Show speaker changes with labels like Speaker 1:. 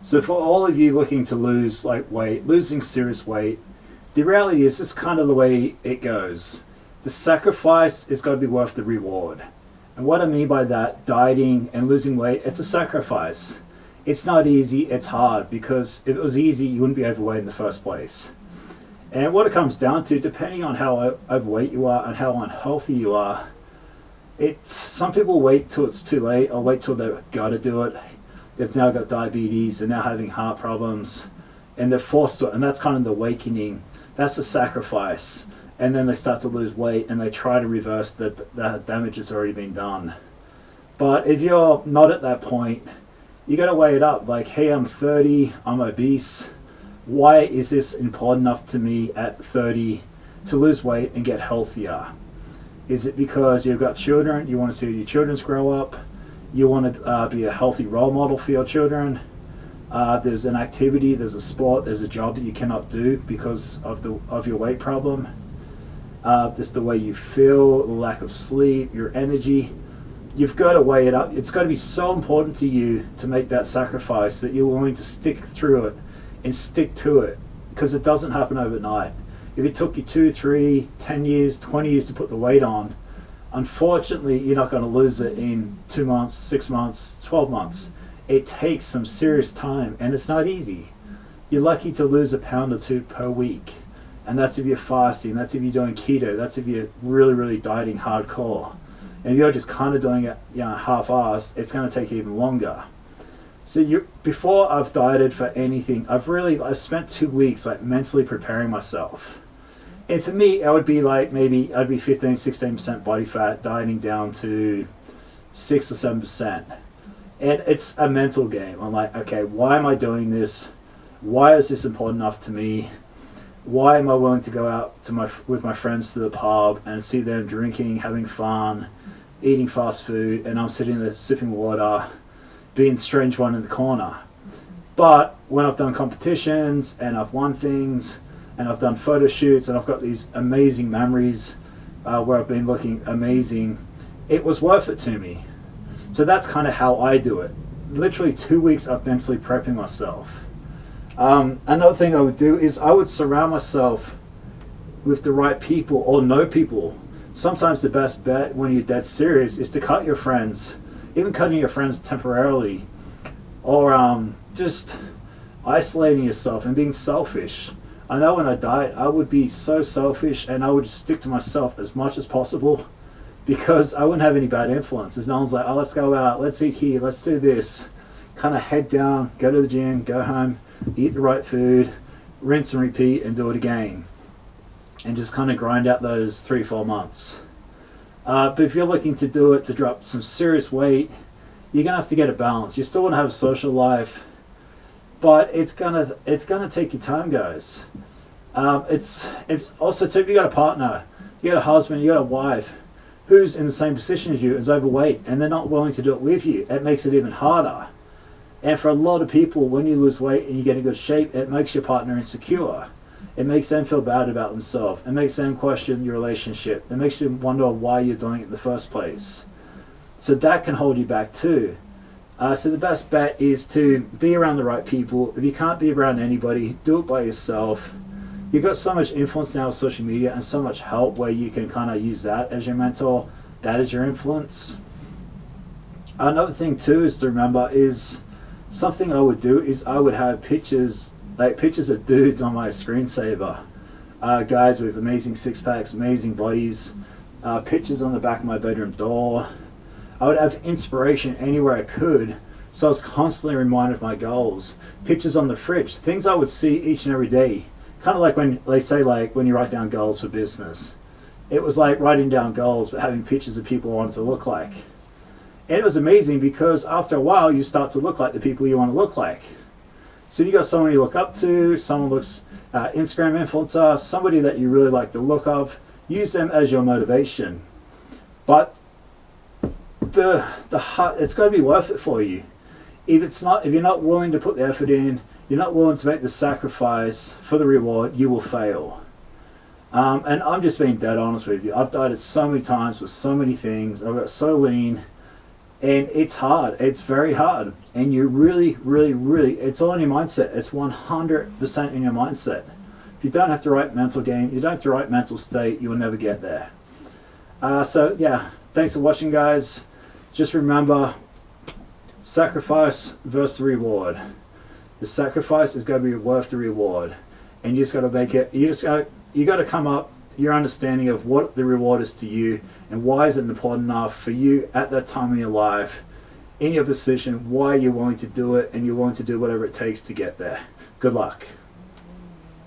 Speaker 1: So for all of you looking to lose like weight, losing serious weight, the reality is this kind of the way it goes. The sacrifice is got to be worth the reward. And what I mean by that, dieting and losing weight, it's a sacrifice. It's not easy, it's hard, because if it was easy, you wouldn't be overweight in the first place. And what it comes down to, depending on how overweight you are and how unhealthy you are, some people wait till it's too late, or wait till they've got to do it. They've now got diabetes, they're now having heart problems, and they're forced to it, and that's kind of the awakening. That's the sacrifice. And then they start to lose weight, and they try to reverse the damage that's already been done. But if you're not at that point, you got to weigh it up. Like, hey, I'm 30, I'm obese. Why is this important enough to me at 30 to lose weight and get healthier? Is it because you've got children, you want to see your children grow up, you want to be a healthy role model for your children? There's an activity, there's a sport, there's a job that you cannot do because of your weight problem. Just the way you feel, the lack of sleep, your energy. You've got to weigh it up. It's got to be so important to you to make that sacrifice that you're willing to stick through it and stick to it, because it doesn't happen overnight. If it took you 2, 3, 10 years, 20 years to put the weight on, unfortunately, you're not going to lose it in 2 months, 6 months, 12 months. It takes some serious time, and it's not easy. You're lucky to lose a pound or 2 per week. And that's if you're fasting, that's if you're doing keto, that's if you're really, really dieting hardcore. And if you're just kind of doing it, half-assed, it's going to take even longer. So before I've dieted for anything, I've spent 2 weeks like mentally preparing myself. And for me, it would be like maybe I'd be 15, 16% body fat, dieting down to 6 or 7%. And it's a mental game. I'm like, okay, why am I doing this? Why is this important enough to me? Why am I willing to go out with my friends to the pub and see them drinking, having fun, eating fast food, and I'm sitting there sipping water, being the strange one in the corner? But when I've done competitions and I've won things and I've done photo shoots and I've got these amazing memories where I've been looking amazing, it was worth it to me. So that's kind of how I do it. Literally 2 weeks of mentally prepping myself. Another thing I would do is I would surround myself with the right people or no people. Sometimes the best bet when you're dead serious is to cut your friends, even cutting your friends temporarily, or just isolating yourself and being selfish. I know when I diet, I would be so selfish and I would just stick to myself as much as possible because I wouldn't have any bad influences. No one's like, oh, let's go out, let's eat here, let's do this. Kind of head down, go to the gym, go home, eat the right food, rinse and repeat, and do it again. And just kind of grind out those 3-4 months. But if you're looking to do it to drop some serious weight, you're gonna have to get a balance. You still want to have a social life, but it's gonna take your time, guys. Also too, if you got a partner, you got a husband, you got a wife who's in the same position as you, is overweight, and they're not willing to do it with you, it makes it even harder. And for a lot of people, when you lose weight and you get in good shape, it makes your partner insecure. It makes them feel bad about themselves. It makes them question your relationship. It makes you wonder why you're doing it in the first place. So that can hold you back too. So the best bet is to be around the right people. If you can't be around anybody, do it by yourself. You've got so much influence now with social media and so much help where you can kind of use that as your mentor, that is your influence. Another thing too is to remember is something I would do is I would have pictures of dudes on my screensaver, guys with amazing six packs, amazing bodies, pictures on the back of my bedroom door. I would have inspiration anywhere I could, so I was constantly reminded of my goals. Pictures on the fridge, things I would see each and every day. Kind of like when they say when you write down goals for business. It was like writing down goals but having pictures of people I wanted to look like. And it was amazing because after a while you start to look like the people you want to look like. So you got someone you look up to, someone looks Instagram influencer, somebody that you really like the look of, use them as your motivation. But it's got to be worth it for you. If you're not willing to put the effort in, you're not willing to make the sacrifice for the reward, you will fail. And I'm just being dead honest with you. I've dieted so many times with so many things. I got so lean. And it's hard. It's very hard. And you really, really, really, it's all in your mindset. It's 100% in your mindset. If you don't have the right mental game, you don't have the right mental state, you will never get there. So, yeah, thanks for watching, guys. Just remember, sacrifice versus the reward. The sacrifice is going to be worth the reward. And you just got to make it, you got to come up your understanding of what the reward is to you and why is it important enough for you at that time in your life, in your position, why you're willing to do it, and you're willing to do whatever it takes to get there. Good luck.